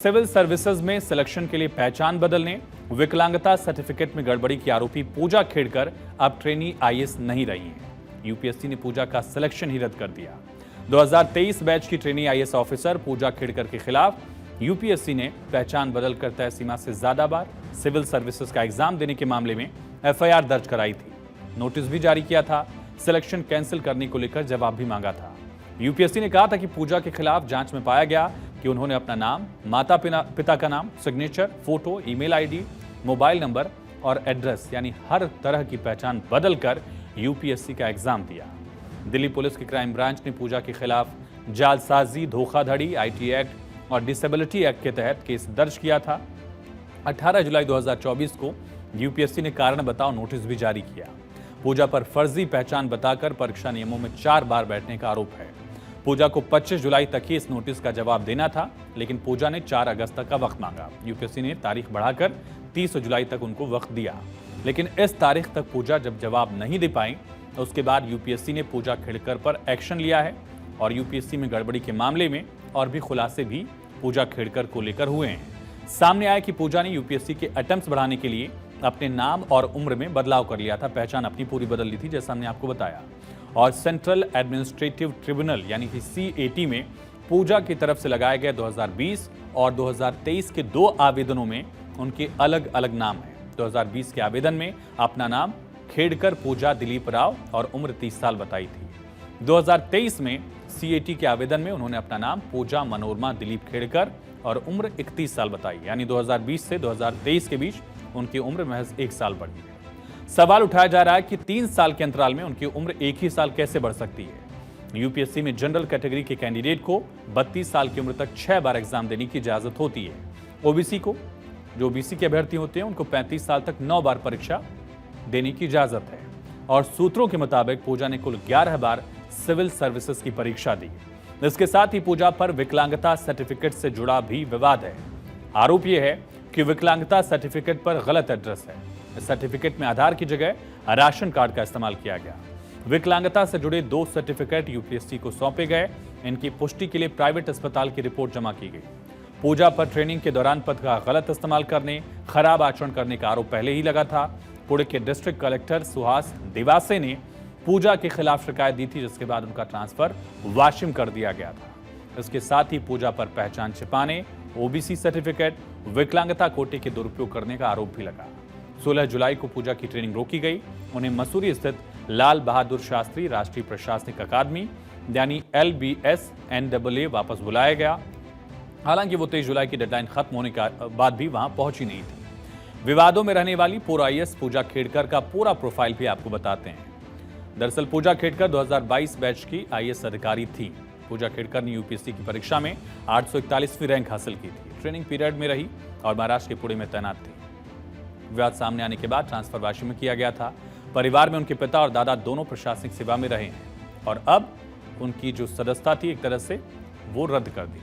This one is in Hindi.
सिविल सर्विसेज में सिलेक्शन के लिए पहचान बदलने, विकलांगता सर्टिफिकेट में गड़बड़ी की आरोपी पूजा खेड़कर अब ट्रेनी आईएएस नहीं रही हैं। यूपीएससी ने पूजा का सिलेक्शन ही रद्द कर दिया। 2023 बैच की ट्रेनी आईएएस ऑफिसर पूजा खेड़कर के खिलाफ यूपीएससी ने पहचान बदलकर तय सीमा से ज्यादा बार सिविल सर्विसेज का एग्जाम देने के मामले में एफआईआर दर्ज कराई थी। नोटिस भी जारी किया था। सिलेक्शन कैंसिल करने को लेकर जवाब भी मांगा था। यूपीएससी ने कहा था कि पूजा के खिलाफ जांच में पाया गया कि उन्होंने अपना नाम, माता पिता का नाम, signature, photo, email ID, mobile number और एड्रेस यानी हर तरह की पहचान बदलकर यूपीएससी का एग्जाम दिया। दिल्ली पुलिस की क्राइम ब्रांच ने पूजा के खिलाफ जालसाजी, धोखाधड़ी, आईटी एक्ट और डिसेबिलिटी एक्ट के तहत केस दर्ज किया था। 18 जुलाई 2024 को यूपीएससी ने कारण बताओ नोटिस भी जारी किया। पूजा पर फर्जी पहचान बताकर परीक्षा नियमों में 4 बार बैठने का आरोप है। पूजा को 25 जुलाई तक ही इस नोटिस का जवाब देना था, लेकिन पूजा ने 4 अगस्त तक का वक्त मांगा। यूपीएससी ने तारीख बढ़ाकर 30 जुलाई तक उनको वक्त दिया, लेकिन इस तारीख तक पूजा जब जवाब नहीं दे पाई, उसके बाद यूपीएससी ने पूजा खेड़कर पर एक्शन लिया है और यूपीएससी में गड़बड़ी के मामले में और भी खुलासे भी पूजा खेड़कर को लेकर हुए हैं। सामने आया कि पूजा ने यूपीएससी के अटेम्प्ट्स बढ़ाने के लिए अपने नाम और उम्र में बदलाव कर लिया था। पहचान अपनी पूरी बदल ली थी, जैसा हमने आपको बताया। और सेंट्रल एडमिनिस्ट्रेटिव ट्रिब्यूनल यानी कि सीएटी में पूजा की तरफ से लगाए गए 2020 और 2023 के 2 आवेदनों में उनके अलग अलग नाम हैं। 2020 के आवेदन में अपना नाम खेड़कर पूजा दिलीप राव और उम्र 30 साल बताई थी। 2023 में सीएटी के आवेदन में उन्होंने अपना नाम पूजा मनोरमा दिलीप खेड़कर और उम्र 31 साल बताई, यानी 2020 से 2023 के बीच उनकी उम्र महज 1 साल बढ़ी है। सवाल उठाया जा रहा है कि 3 साल के अंतराल में उनकी उम्र एक ही साल कैसे बढ़ सकती है। यूपीएससी में जनरल कैटेगरी के कैंडिडेट को 32 साल की उम्र तक 6 बार एग्जाम देने की इजाजत होती है। ओबीसी को, जो ओबीसी के अभ्यर्थी होते हैं, उनको 35 साल तक 9 बार परीक्षा देने की इजाजत है। और सूत्रों के मुताबिक पूजा ने कुल 11 बार सिविल सर्विसेज की परीक्षा दी। इसके साथ ही पूजा पर विकलांगता सर्टिफिकेट से जुड़ा भी विवाद है। आरोप यह है कि विकलांगता सर्टिफिकेट पर गलत एड्रेस है। इस सर्टिफिकेट में आधार की जगह राशन कार्ड का इस्तेमाल किया गया। विकलांगता से जुड़े 2 सर्टिफिकेट यूपीएससी को सौंपे गए। इनकी पुष्टि के लिए प्राइवेट अस्पताल की रिपोर्ट जमा की गई। पूजा पर ट्रेनिंग के दौरान पद का गलत इस्तेमाल करने, खराब आचरण करने का आरोप पहले ही लगा था। पुणे के डिस्ट्रिक्ट कलेक्टर सुहास दिवासे ने पूजा के खिलाफ शिकायत दी थी, जिसके बाद उनका ट्रांसफर वाशिम कर दिया गया था। इसके साथ ही पूजा पर पहचान छिपाने, ओबीसी सर्टिफिकेट, विकलांगता कोटे के दुरुपयोग करने का आरोप भी लगा। 16 जुलाई को पूजा की ट्रेनिंग रोकी गई। उन्हें मसूरी स्थित लाल बहादुर शास्त्री राष्ट्रीय प्रशासनिक अकादमी यानी LBS-NAA वापस बुलाया गया। हालांकि वो 23 जुलाई की डेडलाइन खत्म होने के बाद भी वहां पहुंची नहीं थी। विवादों में रहने वाली पूर्व आईएएस पूजा खेड़कर का पूरा प्रोफाइल भी आपको बताते हैं। दरअसल पूजा खेड़कर 2022 बैच की आईएएस अधिकारी थी। पूजा खेड़कर ने यूपीएससी की परीक्षा में 841वीं रैंक हासिल की थी। ट्रेनिंग पीरियड में रही और महाराष्ट्र के पुणे में तैनात थी। विवाद सामने आने के बाद ट्रांसफर वाशिम में किया गया था। परिवार में उनके पिता और दादा दोनों प्रशासनिक सेवा में रहे हैं और अब उनकी जो सदस्यता थी एक तरह से वो रद्द कर दी।